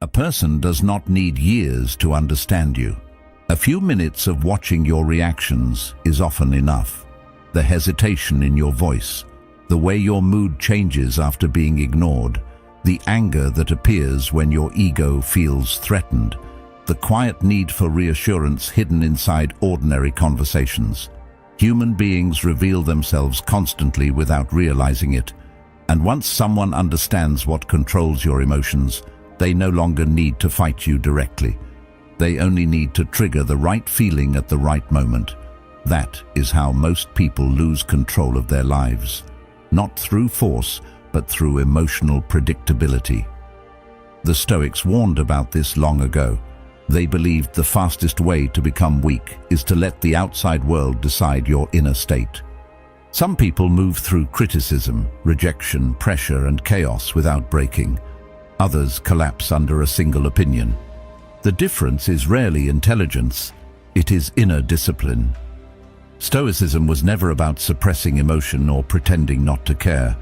A person does not need years to understand you. A few minutes of watching your reactions is often enough. The hesitation in your voice, the way your mood changes after being ignored, the anger that appears when your ego feels threatened, the quiet need for reassurance hidden inside ordinary conversations. Human beings reveal themselves constantly without realizing it, and once someone understands what controls your emotions, they no longer need to fight you directly. They only need to trigger the right feeling at the right moment. That is how most people lose control of their lives. Not through force, but through emotional predictability. The Stoics warned about this long ago. They believed the fastest way to become weak is to let the outside world decide your inner state. Some people move through criticism, rejection, pressure, and chaos without breaking. Others collapse under a single opinion. The difference is rarely intelligence, it is inner discipline. Stoicism was never about suppressing emotion or pretending not to care.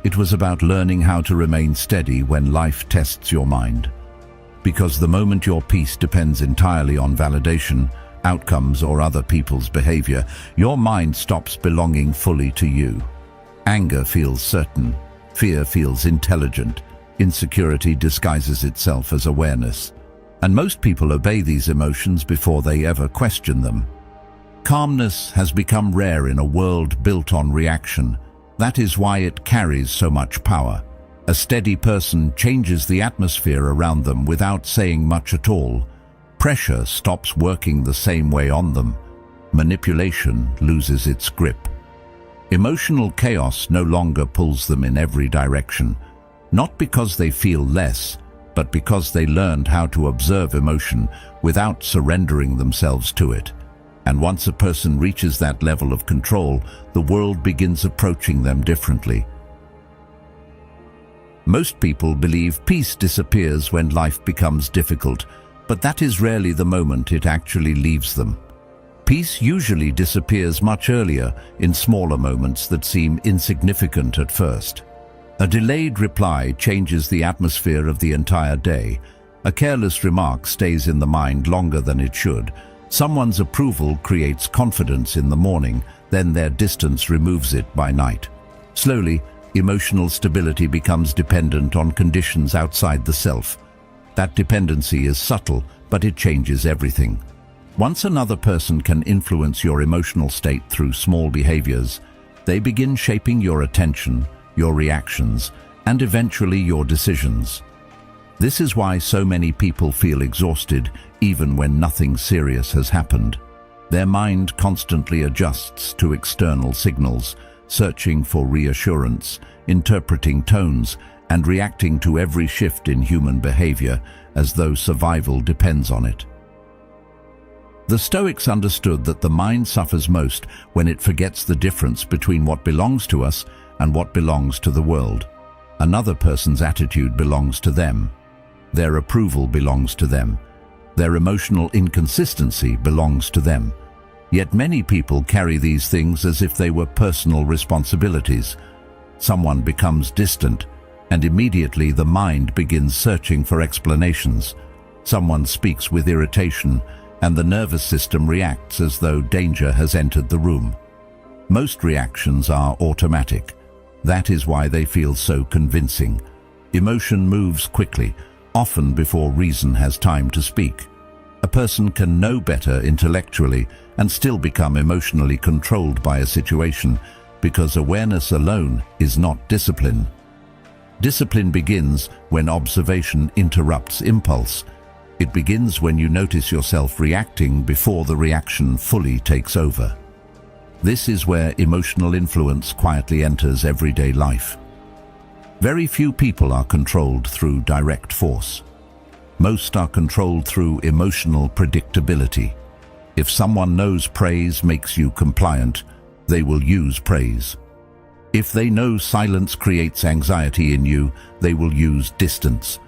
It was about learning how to remain steady when life tests your mind. Because the moment your peace depends entirely on validation, outcomes, or other people's behavior, your mind stops belonging fully to you. Anger feels certain, fear feels intelligent, insecurity disguises itself as awareness. And most people obey these emotions before they ever question them. Calmness has become rare in a world built on reaction. That is why it carries so much power. A steady person changes the atmosphere around them without saying much at all. Pressure stops working the same way on them. Manipulation loses its grip. Emotional chaos no longer pulls them in every direction, not because they feel less, but because they learned how to observe emotion without surrendering themselves to it. And once a person reaches that level of control, the world begins approaching them differently. Most people believe peace disappears when life becomes difficult, but that is rarely the moment it actually leaves them. Peace usually disappears much earlier, in smaller moments that seem insignificant at first. A delayed reply changes the atmosphere of the entire day. A careless remark stays in the mind longer than it should. Someone's approval creates confidence in the morning, then their distance removes it by night. Slowly, emotional stability becomes dependent on conditions outside the self. That dependency is subtle, but it changes everything. Once another person can influence your emotional state through small behaviors, they begin shaping your attention, your reactions, and eventually your decisions. This is why so many people feel exhausted even when nothing serious has happened. Their mind constantly adjusts to external signals, searching for reassurance, interpreting tones, and reacting to every shift in human behavior as though survival depends on it. The Stoics understood that the mind suffers most when it forgets the difference between what belongs to us and what belongs to the world. Another person's attitude belongs to them. Their approval belongs to them. Their emotional inconsistency belongs to them. Yet many people carry these things as if they were personal responsibilities. Someone becomes distant, and immediately the mind begins searching for explanations. Someone speaks with irritation, and the nervous system reacts as though danger has entered the room. Most reactions are automatic. That is why they feel so convincing. Emotion moves quickly, often before reason has time to speak. A person can know better intellectually and still become emotionally controlled by a situation because awareness alone is not discipline. Discipline begins when observation interrupts impulse. It begins when you notice yourself reacting before the reaction fully takes over. This is where emotional influence quietly enters everyday life. Very few people are controlled through direct force. Most are controlled through emotional predictability. If someone knows praise makes you compliant, they will use praise. If they know silence creates anxiety in you, they will use distance.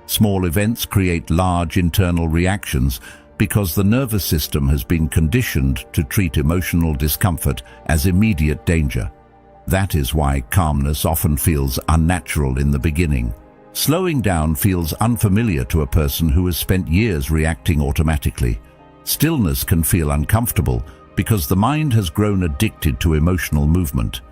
Small events create large internal reactions because the nervous system has been conditioned to treat emotional discomfort as immediate danger. That is why calmness often feels unnatural in the beginning. Slowing down feels unfamiliar to a person who has spent years reacting automatically. Stillness can feel uncomfortable because the mind has grown addicted to emotional movement.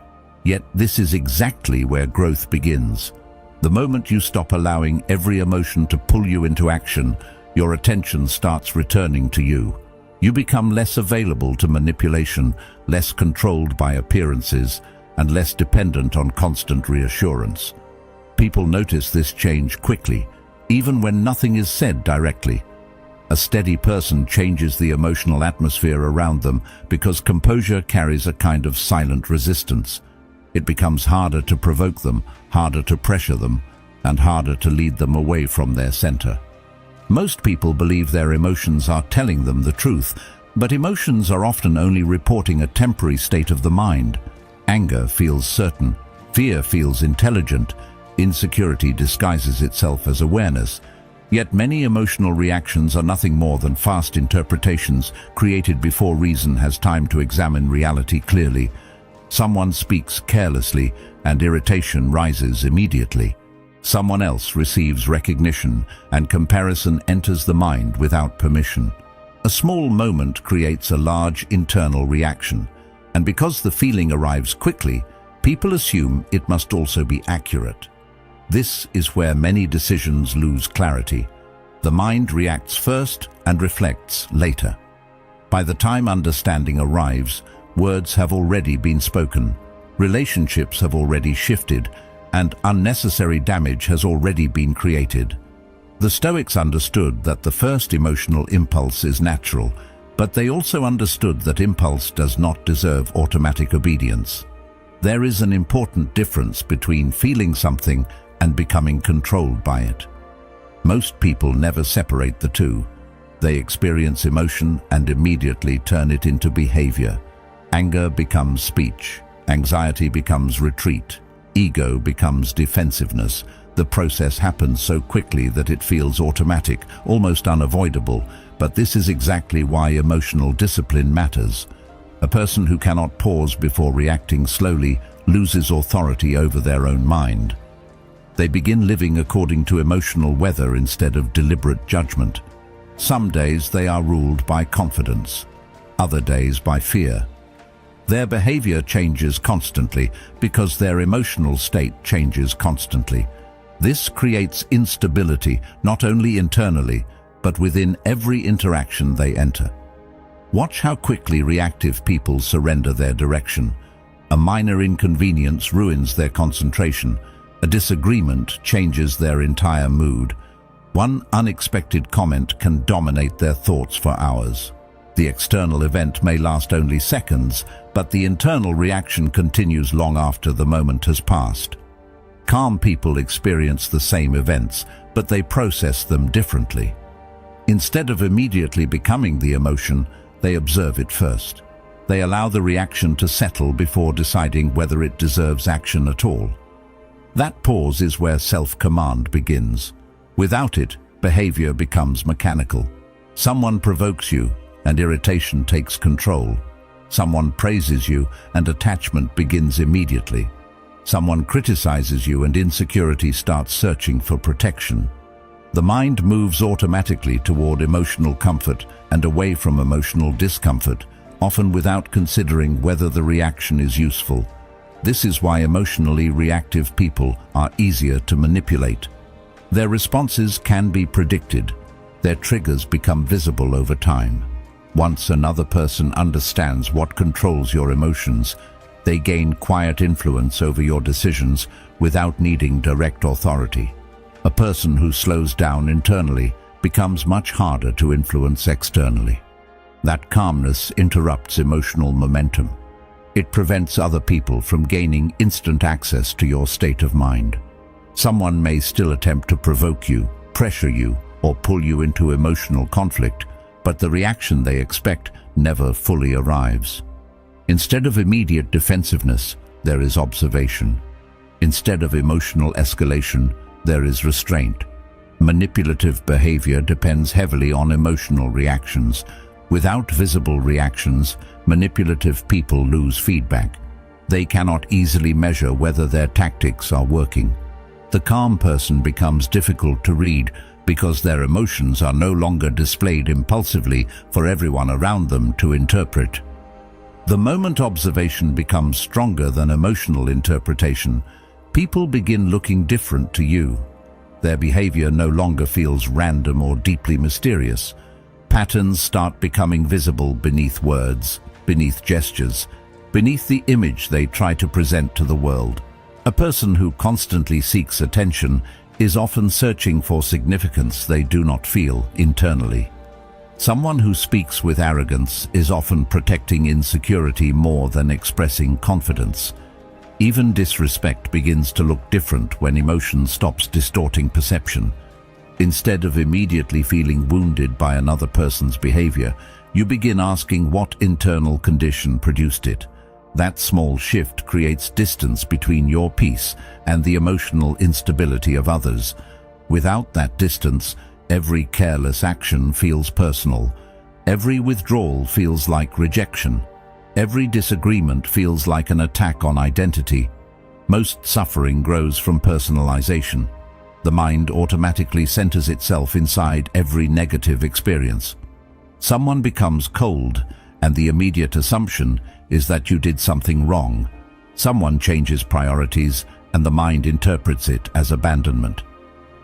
Yet this is exactly where growth begins. The moment you stop allowing every emotion to pull you into action, your attention starts returning to you. You become less available to manipulation, less controlled by appearances, and less dependent on constant reassurance. People notice this change quickly, even when nothing is said directly. A steady person changes the emotional atmosphere around them because composure carries a kind of silent resistance. It becomes harder to provoke them, harder to pressure them, and harder to lead them away from their center. Most people believe their emotions are telling them the truth, but emotions are often only reporting a temporary state of the mind. Anger feels certain, fear feels intelligent, insecurity disguises itself as awareness. Yet many emotional reactions are nothing more than fast interpretations created before reason has time to examine reality clearly. Someone speaks carelessly and irritation rises immediately. Someone else receives recognition and comparison enters the mind without permission. A small moment creates a large internal reaction, and because the feeling arrives quickly, people assume it must also be accurate. This is where many decisions lose clarity. The mind reacts first and reflects later. By the time understanding arrives, words have already been spoken, relationships have already shifted, and unnecessary damage has already been created. The Stoics understood that the first emotional impulse is natural, but they also understood that impulse does not deserve automatic obedience. There is an important difference between feeling something and becoming controlled by it. Most people never separate the two. They experience emotion and immediately turn it into behavior. Anger becomes speech, anxiety becomes retreat, ego becomes defensiveness. The process happens so quickly that it feels automatic, almost unavoidable, but this is exactly why emotional discipline matters. A person who cannot pause before reacting slowly loses authority over their own mind. They begin living according to emotional weather instead of deliberate judgment. Some days they are ruled by confidence, other days by fear. Their behavior changes constantly because their emotional state changes constantly. This creates instability, not only internally, but within every interaction they enter. Watch how quickly reactive people surrender their direction. A minor inconvenience ruins their concentration. A disagreement changes their entire mood. One unexpected comment can dominate their thoughts for hours. The external event may last only seconds, but the internal reaction continues long after the moment has passed. Calm people experience the same events, but they process them differently. Instead of immediately becoming the emotion, they observe it first. They allow the reaction to settle before deciding whether it deserves action at all. That pause is where self-command begins. Without it, behavior becomes mechanical. Someone provokes you, and irritation takes control. Someone praises you, and attachment begins immediately. Someone criticizes you, and insecurity starts searching for protection. The mind moves automatically toward emotional comfort and away from emotional discomfort, often without considering whether the reaction is useful. This is why emotionally reactive people are easier to manipulate. Their responses can be predicted. Their triggers become visible over time. Once another person understands what controls your emotions, they gain quiet influence over your decisions without needing direct authority. A person who slows down internally becomes much harder to influence externally. That calmness interrupts emotional momentum. It prevents other people from gaining instant access to your state of mind. Someone may still attempt to provoke you, pressure you, or pull you into emotional conflict, but the reaction they expect never fully arrives. Instead of immediate defensiveness, there is observation. Instead of emotional escalation, there is restraint. Manipulative behavior depends heavily on emotional reactions. Without visible reactions, manipulative people lose feedback. They cannot easily measure whether their tactics are working. The calm person becomes difficult to read because their emotions are no longer displayed impulsively for everyone around them to interpret. The moment observation becomes stronger than emotional interpretation, people begin looking different to you. Their behavior no longer feels random or deeply mysterious. Patterns start becoming visible beneath words, beneath gestures, beneath the image they try to present to the world. A person who constantly seeks attention is often searching for significance they do not feel internally. Someone who speaks with arrogance is often protecting insecurity more than expressing confidence. Even disrespect begins to look different when emotion stops distorting perception. Instead of immediately feeling wounded by another person's behavior, you begin asking what internal condition produced it. That small shift creates distance between your peace and the emotional instability of others. Without that distance, every careless action feels personal. Every withdrawal feels like rejection. Every disagreement feels like an attack on identity. Most suffering grows from personalization. The mind automatically centers itself inside every negative experience. Someone becomes cold, and the immediate assumption is that you did something wrong. Someone changes priorities, and the mind interprets it as abandonment.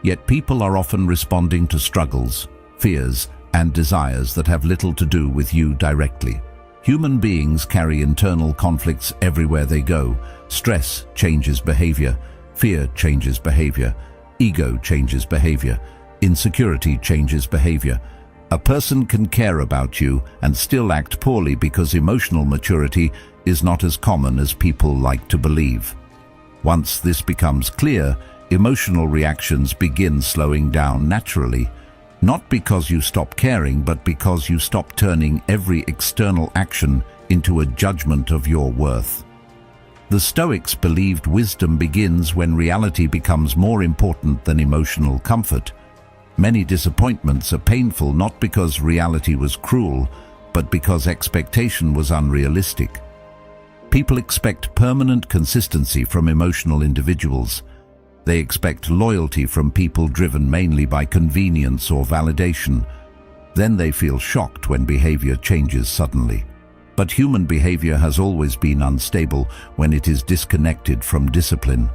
Yet people are often responding to struggles, fears, and desires that have little to do with you directly. Human beings carry internal conflicts everywhere they go. Stress changes behavior, fear changes behavior, ego changes behavior, insecurity changes behavior. A person can care about you and still act poorly because emotional maturity is not as common as people like to believe. Once this becomes clear, emotional reactions begin slowing down naturally, not because you stop caring, but because you stop turning every external action into a judgment of your worth. The Stoics believed wisdom begins when reality becomes more important than emotional comfort. Many disappointments are painful not because reality was cruel, but because expectation was unrealistic. People expect permanent consistency from emotional individuals. They expect loyalty from people driven mainly by convenience or validation. Then they feel shocked when behavior changes suddenly. But human behavior has always been unstable when it is disconnected from discipline.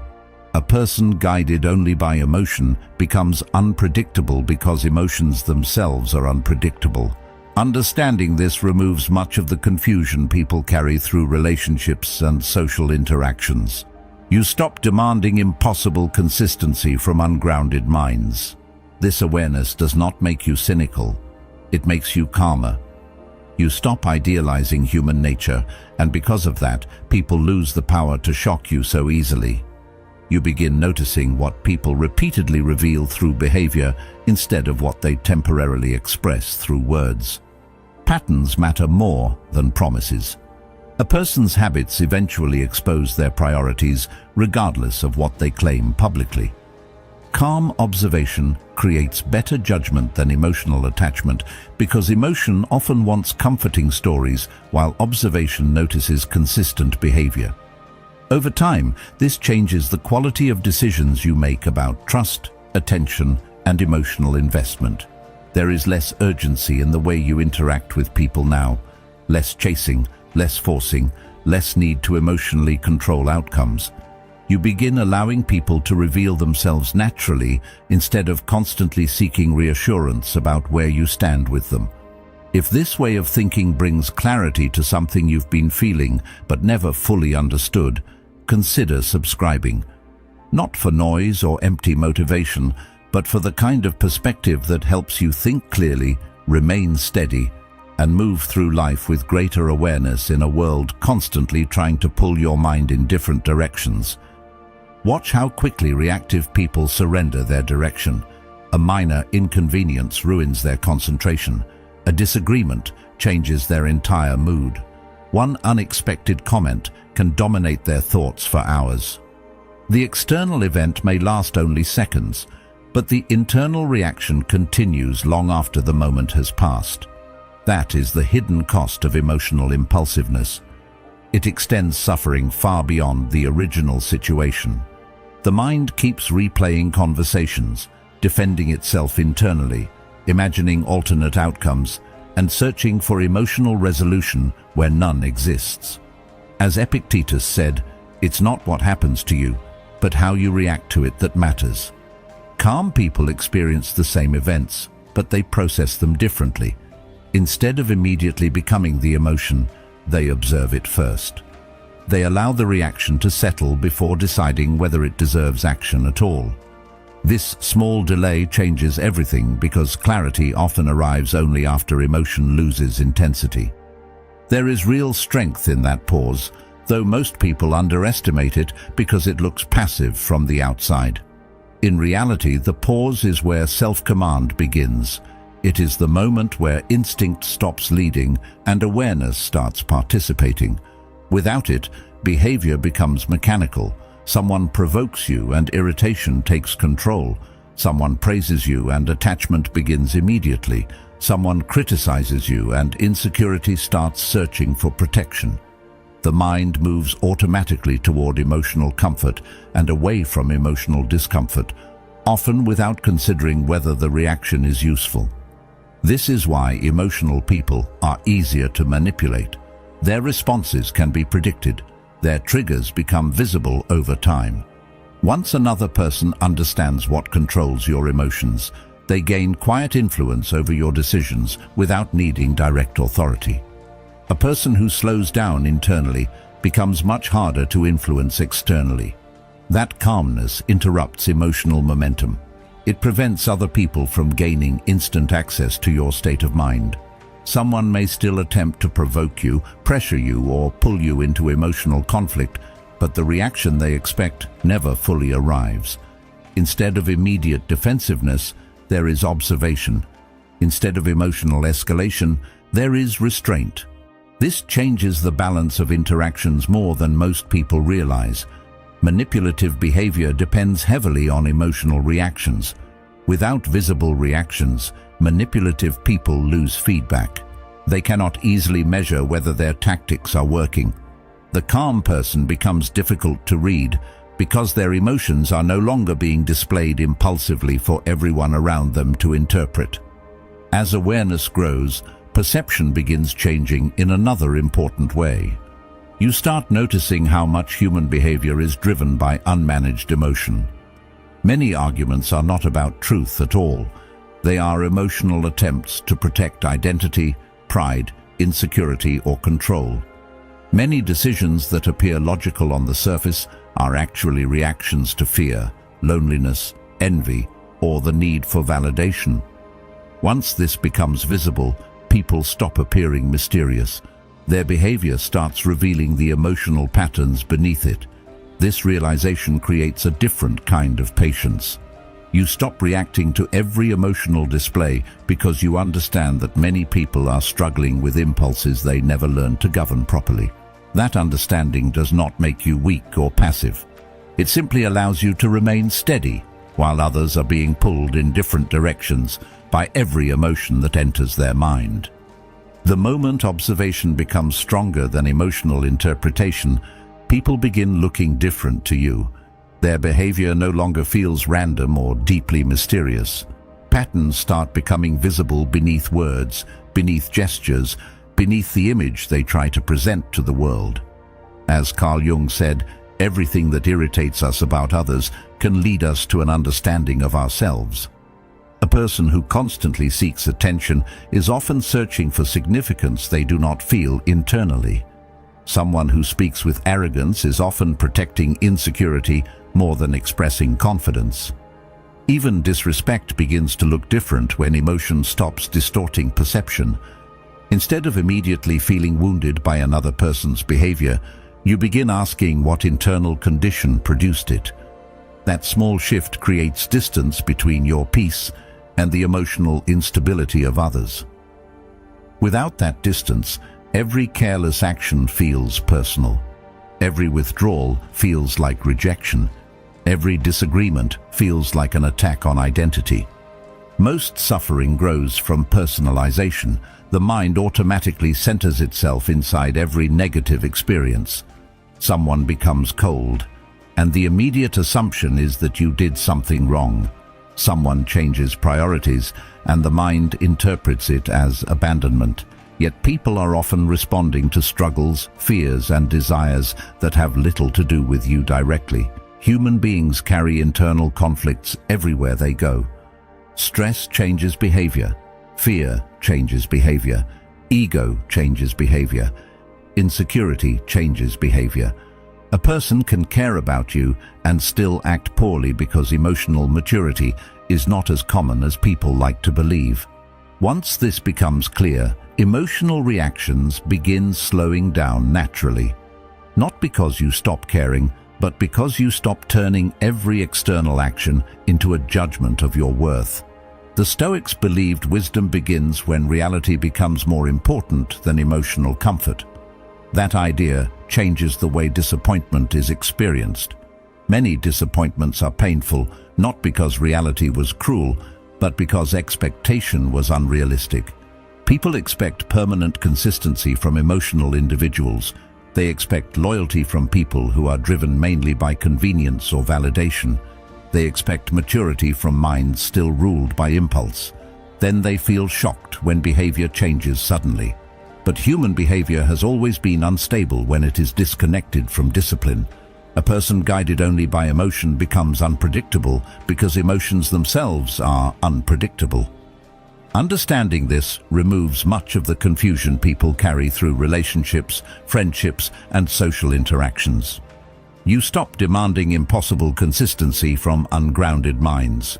A person guided only by emotion becomes unpredictable because emotions themselves are unpredictable. Understanding this removes much of the confusion people carry through relationships and social interactions. You stop demanding impossible consistency from ungrounded minds. This awareness does not make you cynical. It makes you calmer. You stop idealizing human nature, and because of that, people lose the power to shock you so easily. You begin noticing what people repeatedly reveal through behavior instead of what they temporarily express through words. Patterns matter more than promises. A person's habits eventually expose their priorities regardless of what they claim publicly. Calm observation creates better judgment than emotional attachment because emotion often wants comforting stories while observation notices consistent behavior. Over time, this changes the quality of decisions you make about trust, attention, and emotional investment. There is less urgency in the way you interact with people now, less chasing, less forcing, less need to emotionally control outcomes. You begin allowing people to reveal themselves naturally instead of constantly seeking reassurance about where you stand with them. If this way of thinking brings clarity to something you've been feeling but never fully understood, consider subscribing. Not for noise or empty motivation, but for the kind of perspective that helps you think clearly, remain steady, and move through life with greater awareness in a world constantly trying to pull your mind in different directions. Watch how quickly reactive people surrender their direction. A minor inconvenience ruins their concentration. A disagreement changes their entire mood. One unexpected comment can dominate their thoughts for hours. The external event may last only seconds, but the internal reaction continues long after the moment has passed. That is the hidden cost of emotional impulsiveness. It extends suffering far beyond the original situation. The mind keeps replaying conversations, defending itself internally, imagining alternate outcomes, and searching for emotional resolution where none exists. As Epictetus said, it's not what happens to you, but how you react to it that matters. Calm people experience the same events, but they process them differently. Instead of immediately becoming the emotion, they observe it first. They allow the reaction to settle before deciding whether it deserves action at all. This small delay changes everything because clarity often arrives only after emotion loses intensity. There is real strength in that pause, though most people underestimate it because it looks passive from the outside. In reality, the pause is where self-command begins. It is the moment where instinct stops leading and awareness starts participating. Without it, behavior becomes mechanical. Someone provokes you and irritation takes control. Someone praises you and attachment begins immediately. Someone criticizes you and insecurity starts searching for protection. The mind moves automatically toward emotional comfort and away from emotional discomfort, often without considering whether the reaction is useful. This is why emotional people are easier to manipulate. Their responses can be predicted. Their triggers become visible over time. Once another person understands what controls your emotions, they gain quiet influence over your decisions without needing direct authority. A person who slows down internally becomes much harder to influence externally. That calmness interrupts emotional momentum. It prevents other people from gaining instant access to your state of mind. Someone may still attempt to provoke you, pressure you, or pull you into emotional conflict, but the reaction they expect never fully arrives. Instead of immediate defensiveness, there is observation. Instead of emotional escalation, there is restraint. This changes the balance of interactions more than most people realize. Manipulative behavior depends heavily on emotional reactions. Without visible reactions, manipulative people lose feedback. They cannot easily measure whether their tactics are working. The calm person becomes difficult to read because their emotions are no longer being displayed impulsively for everyone around them to interpret. As awareness grows, perception begins changing in another important way. You start noticing how much human behavior is driven by unmanaged emotion. Many arguments are not about truth at all. They are emotional attempts to protect identity, pride, insecurity, or control. Many decisions that appear logical on the surface are actually reactions to fear, loneliness, envy, or the need for validation. Once this becomes visible, people stop appearing mysterious. Their behavior starts revealing the emotional patterns beneath it. This realization creates a different kind of patience. You stop reacting to every emotional display because you understand that many people are struggling with impulses they never learned to govern properly. That understanding does not make you weak or passive. It simply allows you to remain steady while others are being pulled in different directions by every emotion that enters their mind. The moment observation becomes stronger than emotional interpretation, people begin looking different to you. Their behavior no longer feels random or deeply mysterious. Patterns start becoming visible beneath words, beneath gestures, beneath the image they try to present to the world. As Carl Jung said, everything that irritates us about others can lead us to an understanding of ourselves. A person who constantly seeks attention is often searching for significance they do not feel internally. Someone who speaks with arrogance is often protecting insecurity more than expressing confidence. Even disrespect begins to look different when emotion stops distorting perception. Instead of immediately feeling wounded by another person's behavior, you begin asking what internal condition produced it. That small shift creates distance between your peace and the emotional instability of others. Without that distance, every careless action feels personal. Every withdrawal feels like rejection. Every disagreement feels like an attack on identity. Most suffering grows from personalization. The mind automatically centers itself inside every negative experience. Someone becomes cold. and the immediate assumption is that you did something wrong. Someone changes priorities, and the mind interprets it as abandonment. Yet people are often responding to struggles, fears, and desires that have little to do with you directly. Human beings carry internal conflicts everywhere they go. Stress changes behavior. Fear changes behavior. Ego changes behavior. Insecurity changes behavior. A person can care about you and still act poorly because emotional maturity is not as common as people like to believe. Once this becomes clear, emotional reactions begin slowing down naturally. Not because you stop caring, but because you stop turning every external action into a judgment of your worth. The Stoics believed wisdom begins when reality becomes more important than emotional comfort. That idea changes the way disappointment is experienced. Many disappointments are painful, not because reality was cruel, but because expectation was unrealistic. People expect permanent consistency from emotional individuals. They expect loyalty from people who are driven mainly by convenience or validation. They expect maturity from minds still ruled by impulse. Then they feel shocked when behavior changes suddenly. But human behavior has always been unstable when it is disconnected from discipline. A person guided only by emotion becomes unpredictable because emotions themselves are unpredictable. Understanding this removes much of the confusion people carry through relationships, friendships, and social interactions. You stop demanding impossible consistency from ungrounded minds.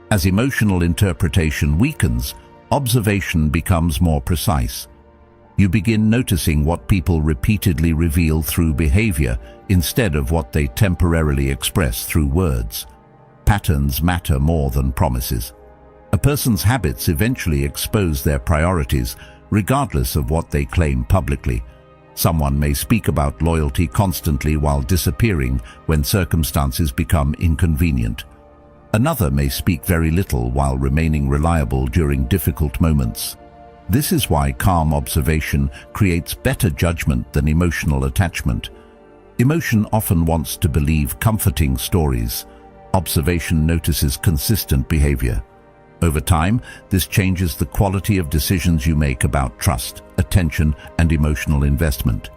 As emotional interpretation weakens, observation becomes more precise. You begin noticing what people repeatedly reveal through behavior instead of what they temporarily express through words. Patterns matter more than promises. A person's habits eventually expose their priorities, regardless of what they claim publicly. Someone may speak about loyalty constantly while disappearing when circumstances become inconvenient. Another may speak very little while remaining reliable during difficult moments. This is why calm observation creates better judgment than emotional attachment. Emotion often wants to believe comforting stories. Observation notices consistent behavior. Over time, this changes the quality of decisions you make about trust, attention, and emotional investment.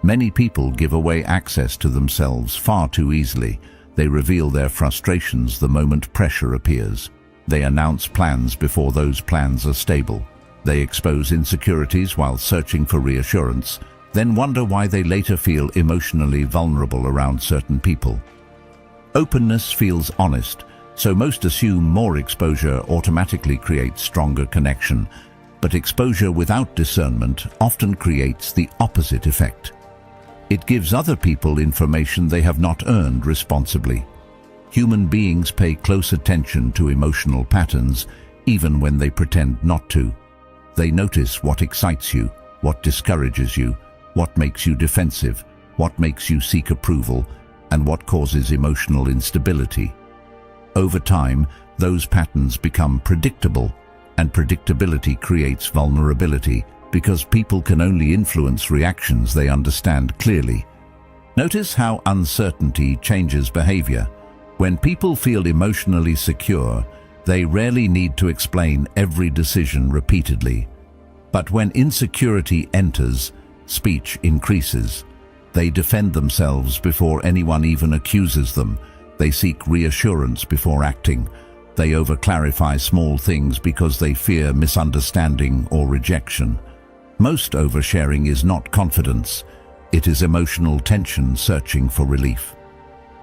Many people give away access to themselves far too easily. They reveal their frustrations the moment pressure appears. They announce plans before those plans are stable. They expose insecurities while searching for reassurance, then wonder why they later feel emotionally vulnerable around certain people. Openness feels honest, so most assume more exposure automatically creates stronger connection, but exposure without discernment often creates the opposite effect. It gives other people information they have not earned responsibly. Human beings pay close attention to emotional patterns, even when they pretend not to. They notice what excites you, what discourages you, what makes you defensive, what makes you seek approval, and what causes emotional instability. Over time, those patterns become predictable, and predictability creates vulnerability because people can only influence reactions they understand clearly. Notice how uncertainty changes behavior. When people feel emotionally secure, they rarely need to explain every decision repeatedly. But when insecurity enters, speech increases. They defend themselves before anyone even accuses them. They seek reassurance before acting. They overclarify small things because they fear misunderstanding or rejection. Most oversharing is not confidence. It is emotional tension searching for relief.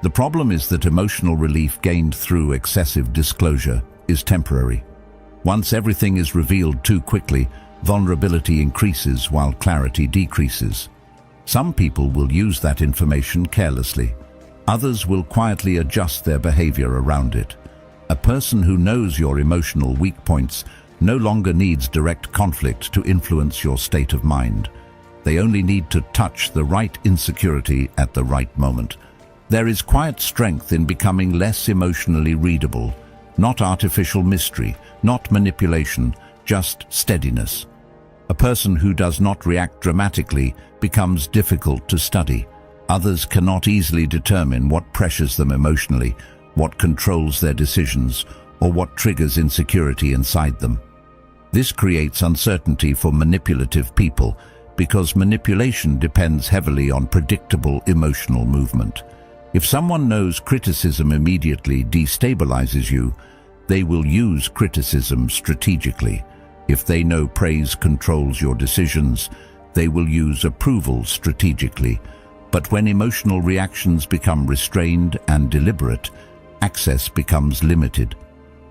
The problem is that emotional relief gained through excessive disclosure is temporary. Once everything is revealed too quickly, vulnerability increases while clarity decreases. Some people will use that information carelessly. Others will quietly adjust their behavior around it. A person who knows your emotional weak points no longer needs direct conflict to influence your state of mind. They only need to touch the right insecurity at the right moment. There is quiet strength in becoming less emotionally readable, not artificial mystery, not manipulation, just steadiness. A person who does not react dramatically becomes difficult to study. Others cannot easily determine what pressures them emotionally, what controls their decisions, or what triggers insecurity inside them. This creates uncertainty for manipulative people because manipulation depends heavily on predictable emotional movement. If someone knows criticism immediately destabilizes you, they will use criticism strategically. If they know praise controls your decisions, they will use approval strategically. But when emotional reactions become restrained and deliberate, access becomes limited.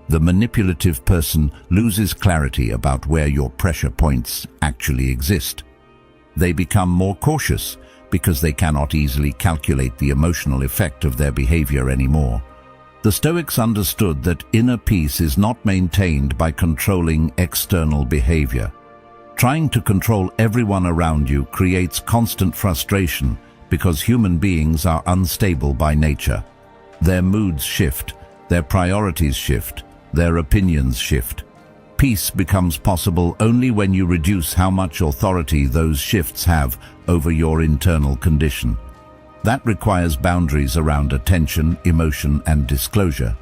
The manipulative person loses clarity about where your pressure points actually exist. They become more cautious because they cannot easily calculate the emotional effect of their behavior anymore. The Stoics understood that inner peace is not maintained by controlling external behavior. Trying to control everyone around you creates constant frustration because human beings are unstable by nature. Their moods shift, their priorities shift, their opinions shift. Peace becomes possible only when you reduce how much authority those shifts have over your internal condition. That requires boundaries around attention, emotion, and disclosure.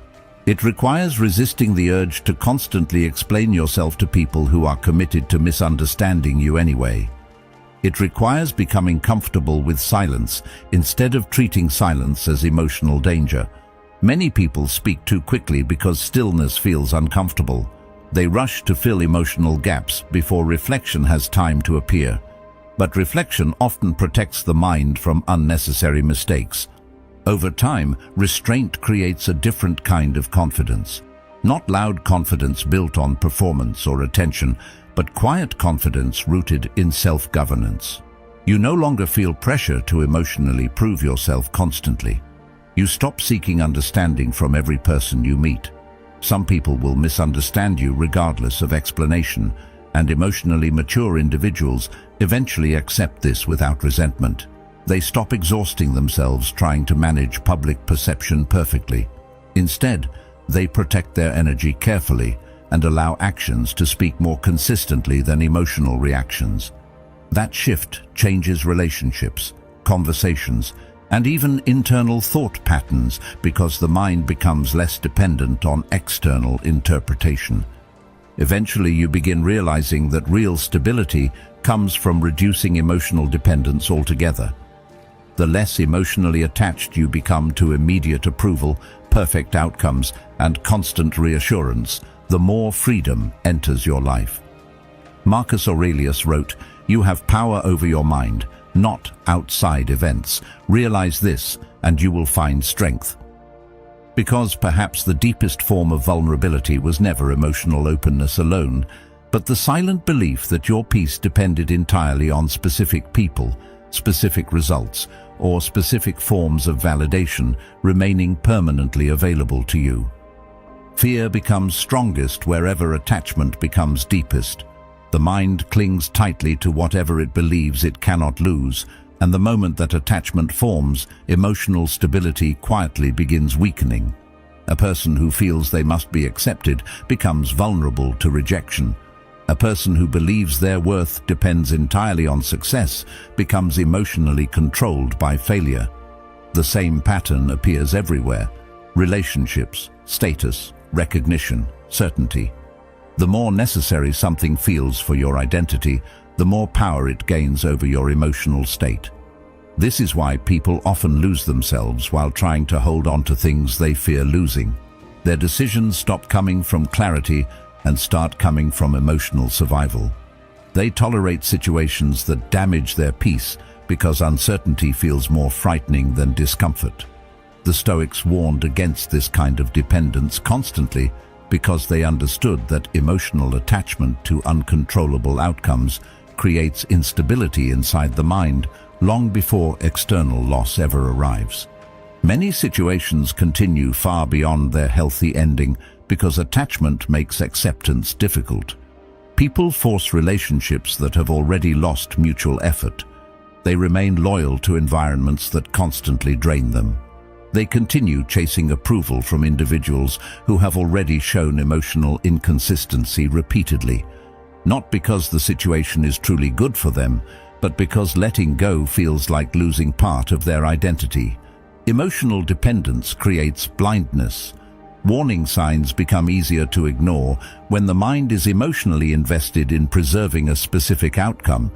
It requires resisting the urge to constantly explain yourself to people who are committed to misunderstanding you anyway. It requires becoming comfortable with silence instead of treating silence as emotional danger. Many people speak too quickly because stillness feels uncomfortable. They rush to fill emotional gaps before reflection has time to appear. But reflection often protects the mind from unnecessary mistakes. Over time, restraint creates a different kind of confidence. Not loud confidence built on performance or attention, but quiet confidence rooted in self-governance. You no longer feel pressure to emotionally prove yourself constantly. You stop seeking understanding from every person you meet. Some people will misunderstand you regardless of explanation, and emotionally mature individuals eventually accept this without resentment. They stop exhausting themselves trying to manage public perception perfectly. Instead, they protect their energy carefully and allow actions to speak more consistently than emotional reactions. That shift changes relationships, conversations, and even internal thought patterns because the mind becomes less dependent on external interpretation. Eventually, you begin realizing that real stability comes from reducing emotional dependence altogether. The less emotionally attached you become to immediate approval, perfect outcomes, and constant reassurance, the more freedom enters your life. Marcus Aurelius wrote, "You have power over your mind, not outside events. Realize this, and you will find strength." Because perhaps the deepest form of vulnerability was never emotional openness alone, but the silent belief that your peace depended entirely on specific people, specific results, or specific forms of validation remaining permanently available to you. Fear becomes strongest wherever attachment becomes deepest. The mind clings tightly to whatever it believes it cannot lose, and the moment that attachment forms, emotional stability quietly begins weakening. A person who feels they must be accepted becomes vulnerable to rejection. A person who believes their worth depends entirely on success becomes emotionally controlled by failure. The same pattern appears everywhere: relationships, status, recognition, certainty. The more necessary something feels for your identity, the more power it gains over your emotional state. This is why people often lose themselves while trying to hold on to things they fear losing. Their decisions stop coming from clarity and start coming from emotional survival. They tolerate situations that damage their peace because uncertainty feels more frightening than discomfort. The Stoics warned against this kind of dependence constantly because they understood that emotional attachment to uncontrollable outcomes creates instability inside the mind long before external loss ever arrives. Many situations continue far beyond their healthy ending because attachment makes acceptance difficult. People force relationships that have already lost mutual effort. They remain loyal to environments that constantly drain them. They continue chasing approval from individuals who have already shown emotional inconsistency repeatedly, not because the situation is truly good for them, but because letting go feels like losing part of their identity. Emotional dependence creates blindness. Warning signs become easier to ignore when the mind is emotionally invested in preserving a specific outcome.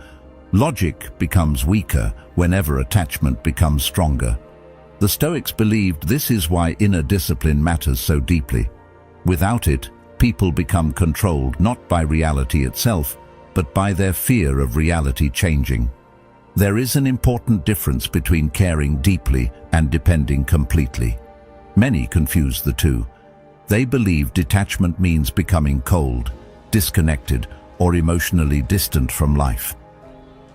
Logic becomes weaker whenever attachment becomes stronger. The Stoics believed this is why inner discipline matters so deeply. Without it, people become controlled not by reality itself, but by their fear of reality changing. There is an important difference between caring deeply and depending completely. Many confuse the two. They believe detachment means becoming cold, disconnected, or emotionally distant from life.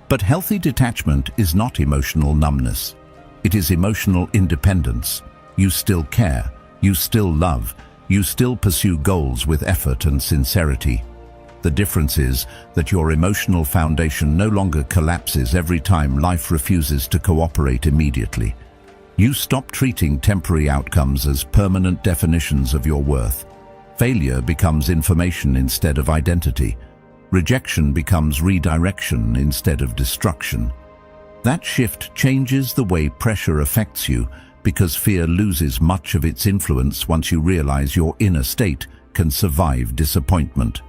But healthy detachment is not emotional numbness. It is emotional independence. You still care, you still love, you still pursue goals with effort and sincerity. The difference is that your emotional foundation no longer collapses every time life refuses to cooperate immediately. You stop treating temporary outcomes as permanent definitions of your worth. Failure becomes information instead of identity. Rejection becomes redirection instead of destruction. That shift changes the way pressure affects you, because fear loses much of its influence once you realize your inner state can survive disappointment.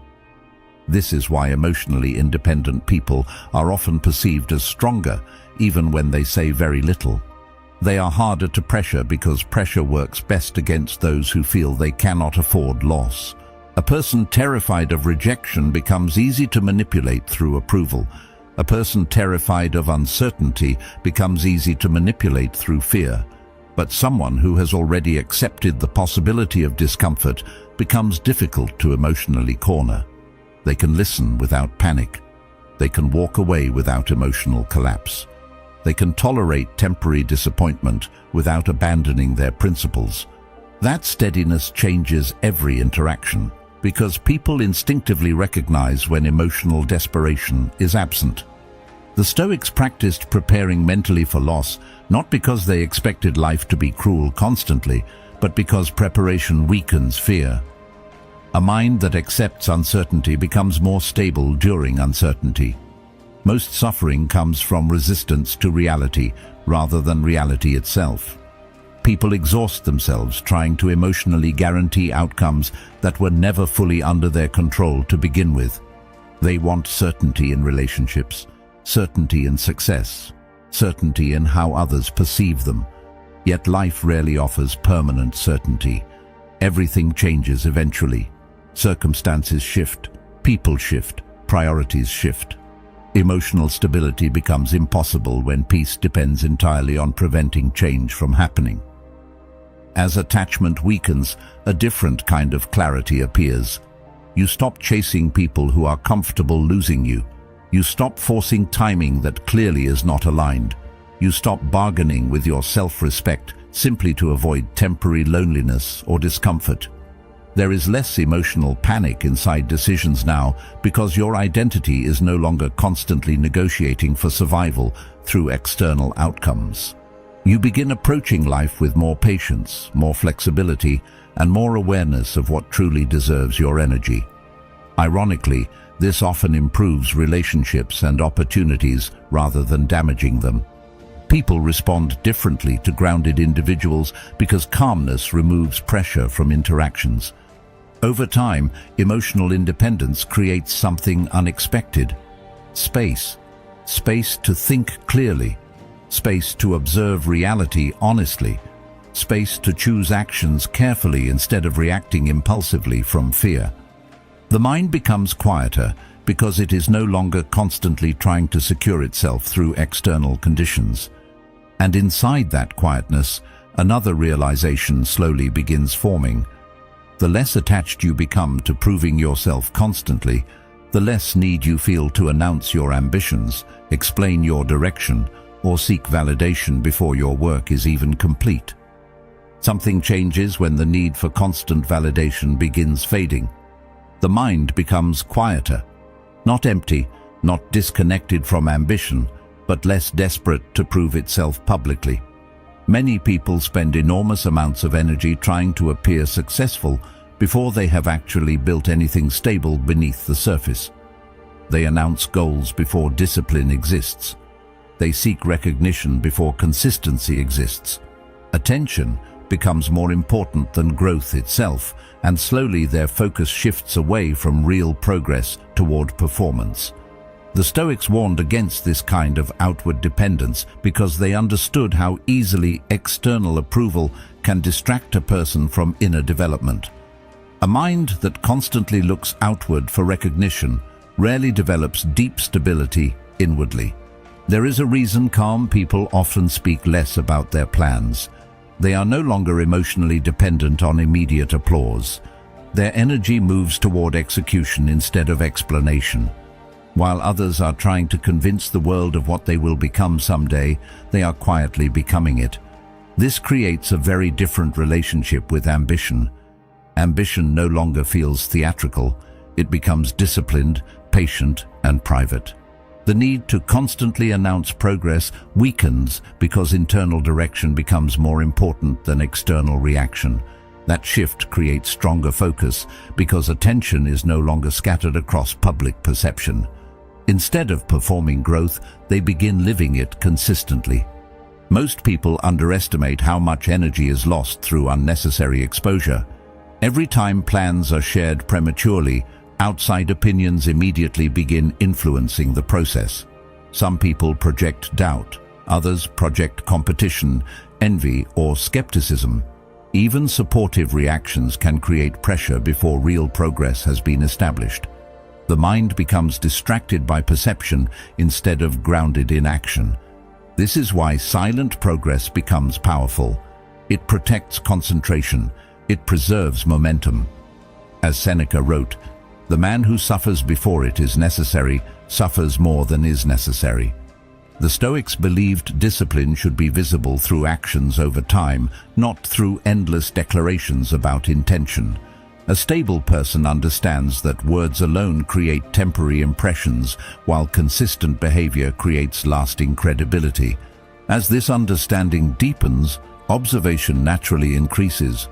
This is why emotionally independent people are often perceived as stronger, even when they say very little. They are harder to pressure because pressure works best against those who feel they cannot afford loss. A person terrified of rejection becomes easy to manipulate through approval. A person terrified of uncertainty becomes easy to manipulate through fear. But someone who has already accepted the possibility of discomfort becomes difficult to emotionally corner. They can listen without panic. They can walk away without emotional collapse. They can tolerate temporary disappointment without abandoning their principles. That steadiness changes every interaction, because people instinctively recognize when emotional desperation is absent. The Stoics practiced preparing mentally for loss, not because they expected life to be cruel constantly, but because preparation weakens fear. A mind that accepts uncertainty becomes more stable during uncertainty. Most suffering comes from resistance to reality rather than reality itself. People exhaust themselves trying to emotionally guarantee outcomes that were never fully under their control to begin with. They want certainty in relationships, certainty in success, certainty in how others perceive them. Yet life rarely offers permanent certainty. Everything changes eventually. Circumstances shift, people shift, priorities shift. Emotional stability becomes impossible when peace depends entirely on preventing change from happening. As attachment weakens, a different kind of clarity appears. You stop chasing people who are comfortable losing you. You stop forcing timing that clearly is not aligned. You stop bargaining with your self-respect simply to avoid temporary loneliness or discomfort. There is less emotional panic inside decisions now because your identity is no longer constantly negotiating for survival through external outcomes. You begin approaching life with more patience, more flexibility, and more awareness of what truly deserves your energy. Ironically, this often improves relationships and opportunities rather than damaging them. People respond differently to grounded individuals because calmness removes pressure from interactions. Over time, emotional independence creates something unexpected. Space. Space to think clearly. Space to observe reality honestly. Space to choose actions carefully instead of reacting impulsively from fear. The mind becomes quieter because it is no longer constantly trying to secure itself through external conditions. And inside that quietness, another realization slowly begins forming. The less attached you become to proving yourself constantly, the less need you feel to announce your ambitions, explain your direction, or seek validation before your work is even complete. Something changes when the need for constant validation begins fading. The mind becomes quieter, not empty, not disconnected from ambition, but less desperate to prove itself publicly. Many people spend enormous amounts of energy trying to appear successful before they have actually built anything stable beneath the surface. They announce goals before discipline exists, They seek recognition before consistency exists. Attention becomes more important than growth itself, and slowly their focus shifts away from real progress toward performance. The Stoics warned against this kind of outward dependence because they understood how easily external approval can distract a person from inner development. A mind that constantly looks outward for recognition rarely develops deep stability inwardly. There is a reason calm people often speak less about their plans. They are no longer emotionally dependent on immediate applause. Their energy moves toward execution instead of explanation. While others are trying to convince the world of what they will become someday, they are quietly becoming it. This creates a very different relationship with ambition. Ambition no longer feels theatrical. It becomes disciplined, patient, and private. The need to constantly announce progress weakens because internal direction becomes more important than external reaction. That shift creates stronger focus because attention is no longer scattered across public perception. Instead of performing growth, they begin living it consistently. Most people underestimate how much energy is lost through unnecessary exposure. Every time plans are shared prematurely, outside opinions immediately begin influencing the process. Some people project doubt, others project competition, envy, or skepticism. Even supportive reactions can create pressure before real progress has been established. The mind becomes distracted by perception instead of grounded in action. This is why silent progress becomes powerful. It protects concentration. It preserves momentum. As Seneca wrote, "The man who suffers before it is necessary suffers more than is necessary." The Stoics believed discipline should be visible through actions over time, not through endless declarations about intention. A stable person understands that words alone create temporary impressions, while consistent behavior creates lasting credibility. As this understanding deepens, observation naturally increases.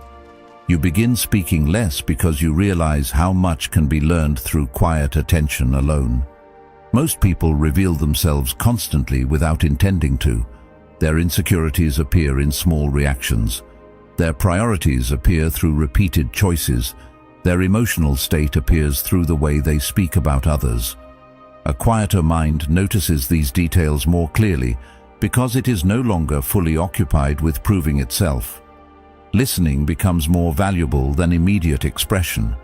You begin speaking less because you realize how much can be learned through quiet attention alone. Most people reveal themselves constantly without intending to. Their insecurities appear in small reactions. Their priorities appear through repeated choices. Their emotional state appears through the way they speak about others. A quieter mind notices these details more clearly because it is no longer fully occupied with proving itself. Listening becomes more valuable than immediate expression.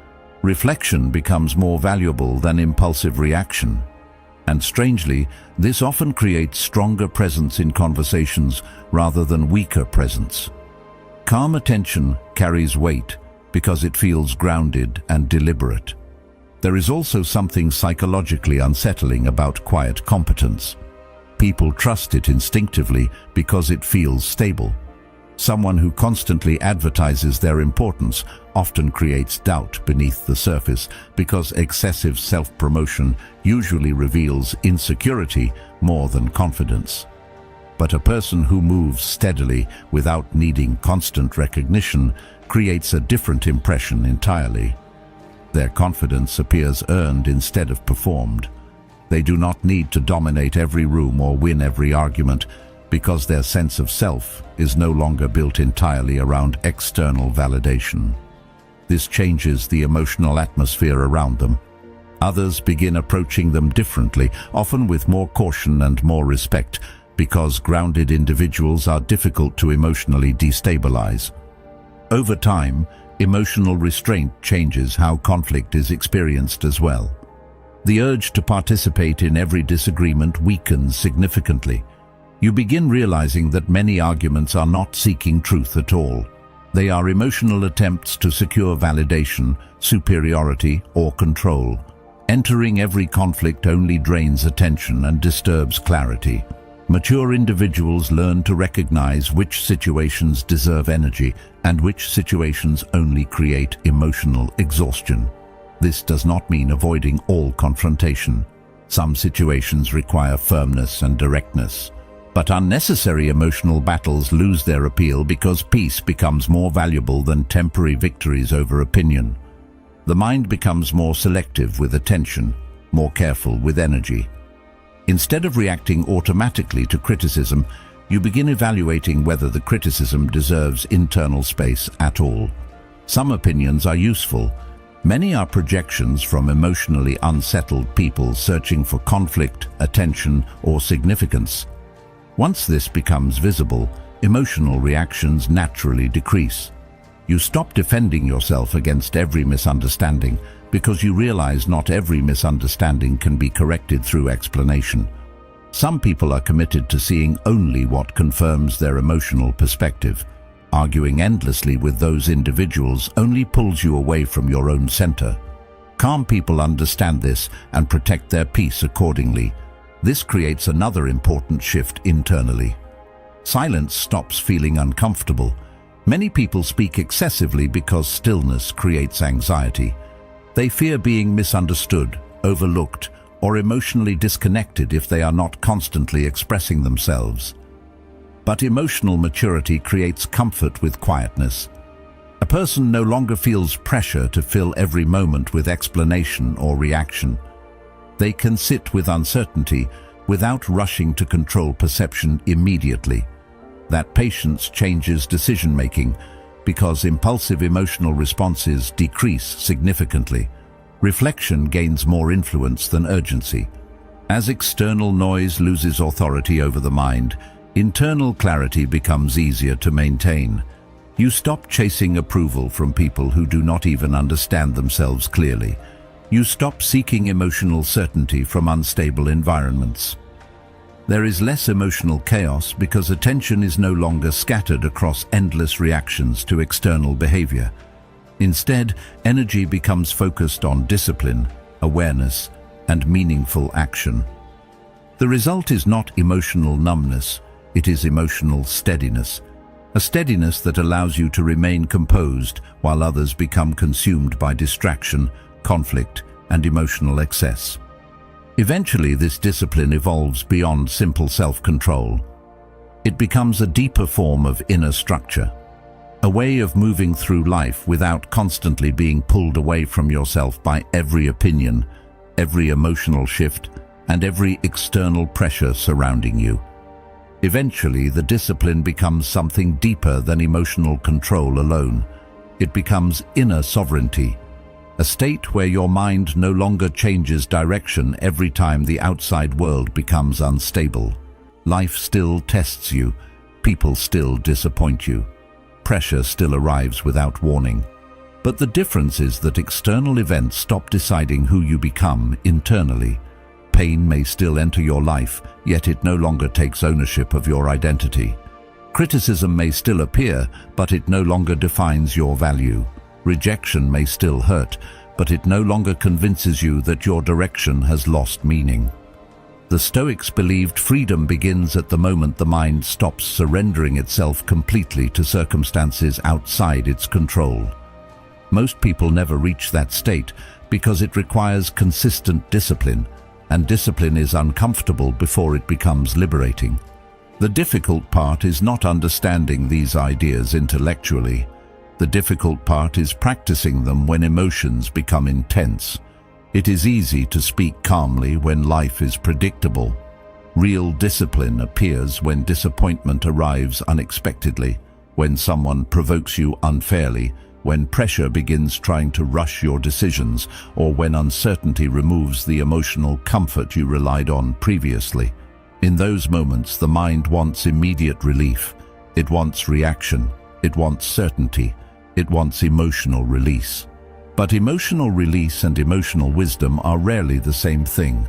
Reflection becomes more valuable than impulsive reaction. And strangely, this often creates stronger presence in conversations rather than weaker presence. Calm attention carries weight because it feels grounded and deliberate. There is also something psychologically unsettling about quiet competence. People trust it instinctively because it feels stable. Someone who constantly advertises their importance often creates doubt beneath the surface because excessive self-promotion usually reveals insecurity more than confidence. But a person who moves steadily without needing constant recognition creates a different impression entirely. Their confidence appears earned instead of performed. They do not need to dominate every room or win every argument because their sense of self is no longer built entirely around external validation. This changes the emotional atmosphere around them. Others begin approaching them differently, often with more caution and more respect, because grounded individuals are difficult to emotionally destabilize. Over time, emotional restraint changes how conflict is experienced as well. The urge to participate in every disagreement weakens significantly. You begin realizing that many arguments are not seeking truth at all. They are emotional attempts to secure validation, superiority, or control. Entering every conflict only drains attention and disturbs clarity. Mature individuals learn to recognize which situations deserve energy and which situations only create emotional exhaustion. This does not mean avoiding all confrontation. Some situations require firmness and directness. But unnecessary emotional battles lose their appeal because peace becomes more valuable than temporary victories over opinion. The mind becomes more selective with attention, more careful with energy. Instead of reacting automatically to criticism, you begin evaluating whether the criticism deserves internal space at all. Some opinions are useful. Many are projections from emotionally unsettled people searching for conflict, attention, or significance. Once this becomes visible, emotional reactions naturally decrease. You stop defending yourself against every misunderstanding because you realize not every misunderstanding can be corrected through explanation. Some people are committed to seeing only what confirms their emotional perspective. Arguing endlessly with those individuals only pulls you away from your own center. Calm people understand this and protect their peace accordingly. This creates another important shift internally. Silence stops feeling uncomfortable. Many people speak excessively because stillness creates anxiety. They fear being misunderstood, overlooked, or emotionally disconnected if they are not constantly expressing themselves. But emotional maturity creates comfort with quietness. A person no longer feels pressure to fill every moment with explanation or reaction. They can sit with uncertainty without rushing to control perception immediately. That patience changes decision-making because impulsive emotional responses decrease significantly. Reflection gains more influence than urgency. As external noise loses authority over the mind, internal clarity becomes easier to maintain. You stop chasing approval from people who do not even understand themselves clearly. You stop seeking emotional certainty from unstable environments. There is less emotional chaos because attention is no longer scattered across endless reactions to external behavior. Instead, energy becomes focused on discipline, awareness, and meaningful action. The result is not emotional numbness, it is emotional steadiness. A steadiness that allows you to remain composed while others become consumed by distraction, conflict, and emotional excess. Eventually, this discipline evolves beyond simple self-control. It becomes a deeper form of inner structure, a way of moving through life without constantly being pulled away from yourself by every opinion, every emotional shift, and every external pressure surrounding you. Eventually, the discipline becomes something deeper than emotional control alone. It becomes inner sovereignty, a state where your mind no longer changes direction every time the outside world becomes unstable. Life still tests you, people still disappoint you, pressure still arrives without warning. But the difference is that external events stop deciding who you become internally. Pain may still enter your life, yet it no longer takes ownership of your identity. Criticism may still appear, but it no longer defines your value. Rejection may still hurt, but it no longer convinces you that your direction has lost meaning. The Stoics believed freedom begins at the moment the mind stops surrendering itself completely to circumstances outside its control. Most people never reach that state because it requires consistent discipline, and discipline is uncomfortable before it becomes liberating. The difficult part is not understanding these ideas intellectually. The difficult part is practicing them when emotions become intense. It is easy to speak calmly when life is predictable. Real discipline appears when disappointment arrives unexpectedly, when someone provokes you unfairly, when pressure begins trying to rush your decisions, or when uncertainty removes the emotional comfort you relied on previously. In those moments, the mind wants immediate relief. It wants reaction. It wants certainty. It wants emotional release. But emotional release and emotional wisdom are rarely the same thing.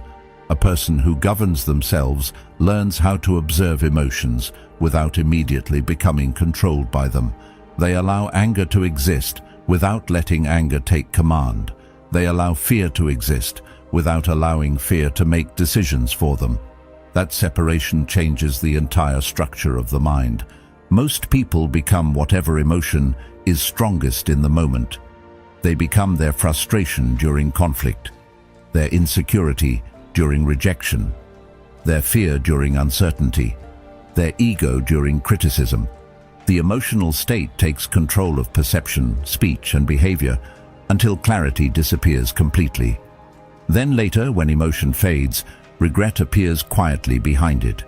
A person who governs themselves learns how to observe emotions without immediately becoming controlled by them. They allow anger to exist without letting anger take command. They allow fear to exist without allowing fear to make decisions for them. That separation changes the entire structure of the mind. Most people become whatever emotion is strongest in the moment. They become their frustration during conflict, their insecurity during rejection, their fear during uncertainty, their ego during criticism. The emotional state takes control of perception, speech, and behavior until clarity disappears completely. Then later, when emotion fades, regret appears quietly behind it.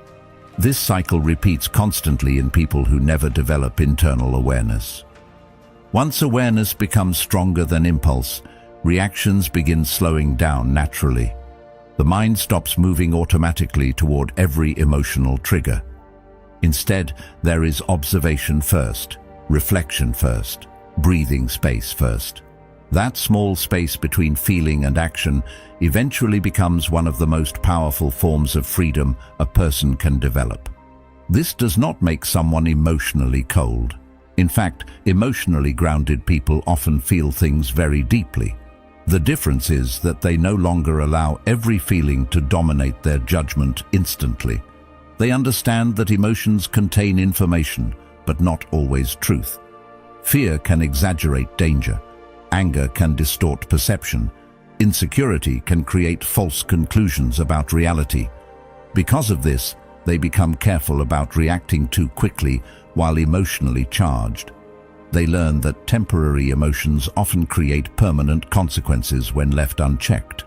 This cycle repeats constantly in people who never develop internal awareness. Once awareness becomes stronger than impulse, reactions begin slowing down naturally. The mind stops moving automatically toward every emotional trigger. Instead, there is observation first, reflection first, breathing space first. That small space between feeling and action eventually becomes one of the most powerful forms of freedom a person can develop. This does not make someone emotionally cold. In fact, emotionally grounded people often feel things very deeply. The difference is that they no longer allow every feeling to dominate their judgment instantly. They understand that emotions contain information, but not always truth. Fear can exaggerate danger. Anger can distort perception. Insecurity can create false conclusions about reality. Because of this, they become careful about reacting too quickly while emotionally charged. They learn that temporary emotions often create permanent consequences when left unchecked.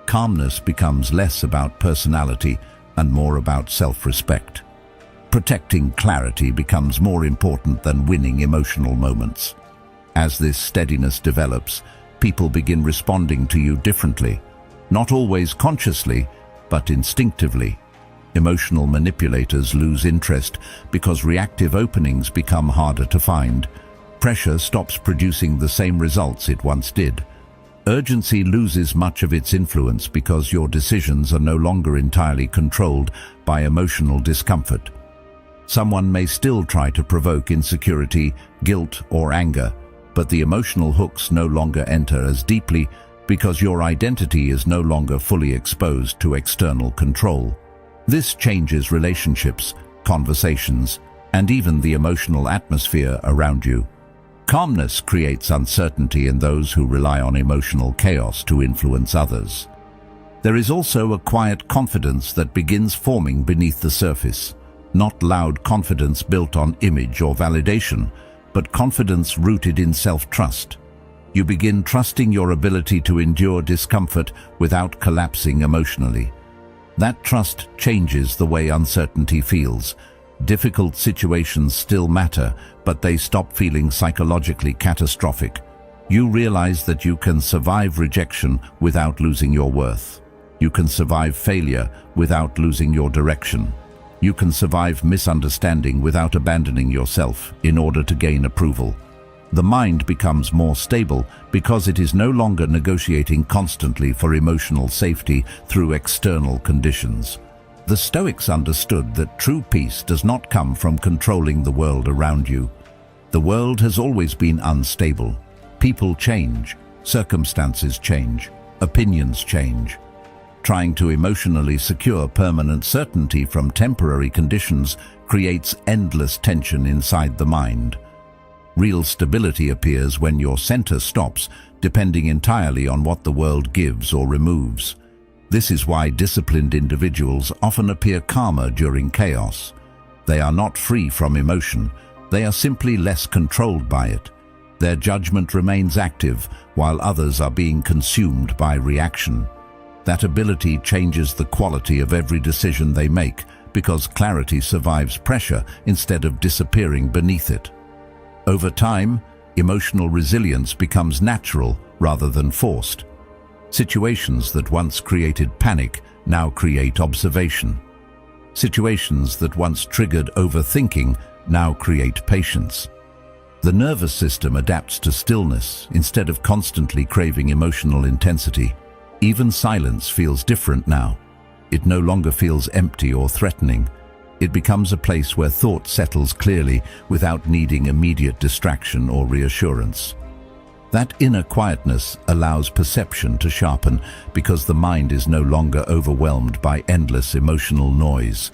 Calmness becomes less about personality and more about self-respect. Protecting clarity becomes more important than winning emotional moments. As this steadiness develops, people begin responding to you differently, not always consciously, but instinctively. Emotional manipulators lose interest because reactive openings become harder to find. Pressure stops producing the same results it once did. Urgency loses much of its influence because your decisions are no longer entirely controlled by emotional discomfort. Someone may still try to provoke insecurity, guilt, or anger, but the emotional hooks no longer enter as deeply because your identity is no longer fully exposed to external control. This changes relationships, conversations, and even the emotional atmosphere around you. Calmness creates uncertainty in those who rely on emotional chaos to influence others. There is also a quiet confidence that begins forming beneath the surface. Not loud confidence built on image or validation, but confidence rooted in self-trust. You begin trusting your ability to endure discomfort without collapsing emotionally. That trust changes the way uncertainty feels. Difficult situations still matter, but they stop feeling psychologically catastrophic. You realize that you can survive rejection without losing your worth. You can survive failure without losing your direction. You can survive misunderstanding without abandoning yourself in order to gain approval. The mind becomes more stable because it is no longer negotiating constantly for emotional safety through external conditions. The Stoics understood that true peace does not come from controlling the world around you. The world has always been unstable. People change, circumstances change, opinions change. Trying to emotionally secure permanent certainty from temporary conditions creates endless tension inside the mind. Real stability appears when your center stops, depending entirely on what the world gives or removes. This is why disciplined individuals often appear calmer during chaos. They are not free from emotion, they are simply less controlled by it. Their judgment remains active, while others are being consumed by reaction. That ability changes the quality of every decision they make, because clarity survives pressure instead of disappearing beneath it. Over time, emotional resilience becomes natural rather than forced. Situations that once created panic now create observation. Situations that once triggered overthinking now create patience. The nervous system adapts to stillness instead of constantly craving emotional intensity. Even silence feels different now. It no longer feels empty or threatening. It becomes a place where thought settles clearly without needing immediate distraction or reassurance. That inner quietness allows perception to sharpen because the mind is no longer overwhelmed by endless emotional noise.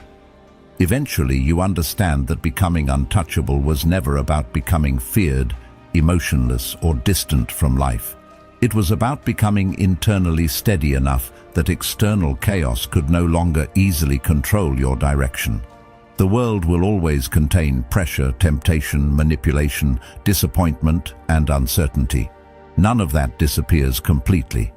Eventually, you understand that becoming untouchable was never about becoming feared, emotionless, or distant from life. It was about becoming internally steady enough that external chaos could no longer easily control your direction. The world will always contain pressure, temptation, manipulation, disappointment, and uncertainty. None of that disappears completely.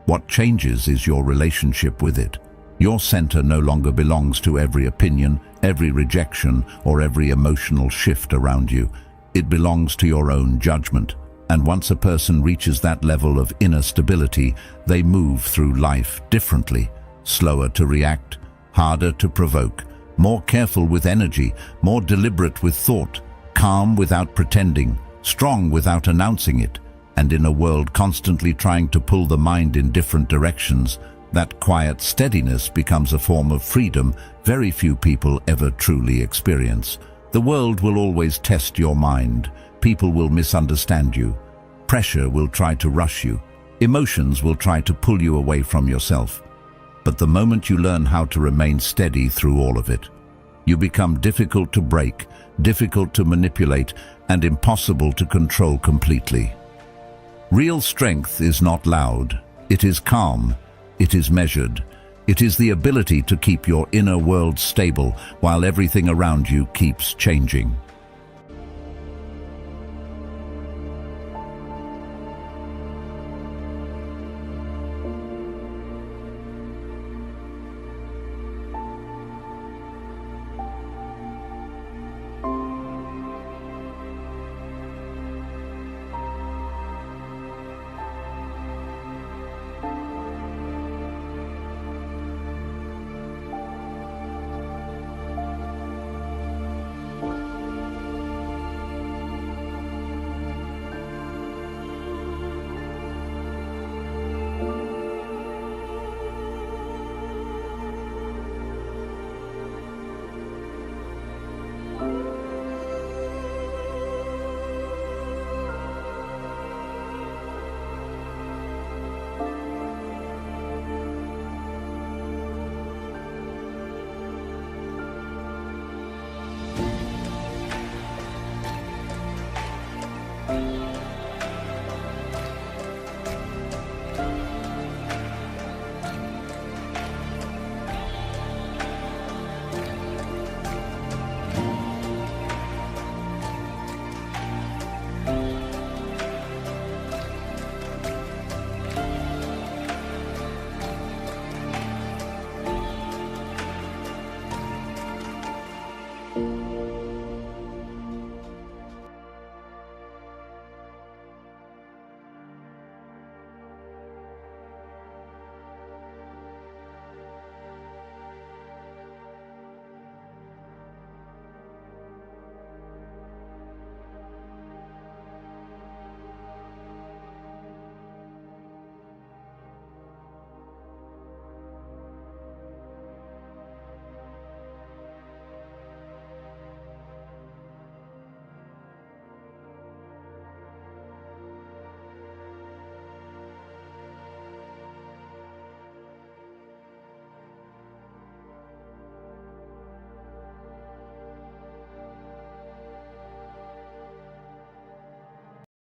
What changes is your relationship with it. Your center no longer belongs to every opinion, every rejection, or every emotional shift around you. It belongs to your own judgment. And once a person reaches that level of inner stability, they move through life differently, slower to react, harder to provoke, more careful with energy, more deliberate with thought, calm without pretending, strong without announcing it. And in a world constantly trying to pull the mind in different directions, that quiet steadiness becomes a form of freedom very few people ever truly experience. The world will always test your mind. People will misunderstand you. Pressure will try to rush you. Emotions will try to pull you away from yourself. But the moment you learn how to remain steady through all of it, you become difficult to break, difficult to manipulate, and impossible to control completely. Real strength is not loud. It is calm. It is measured. It is the ability to keep your inner world stable while everything around you keeps changing.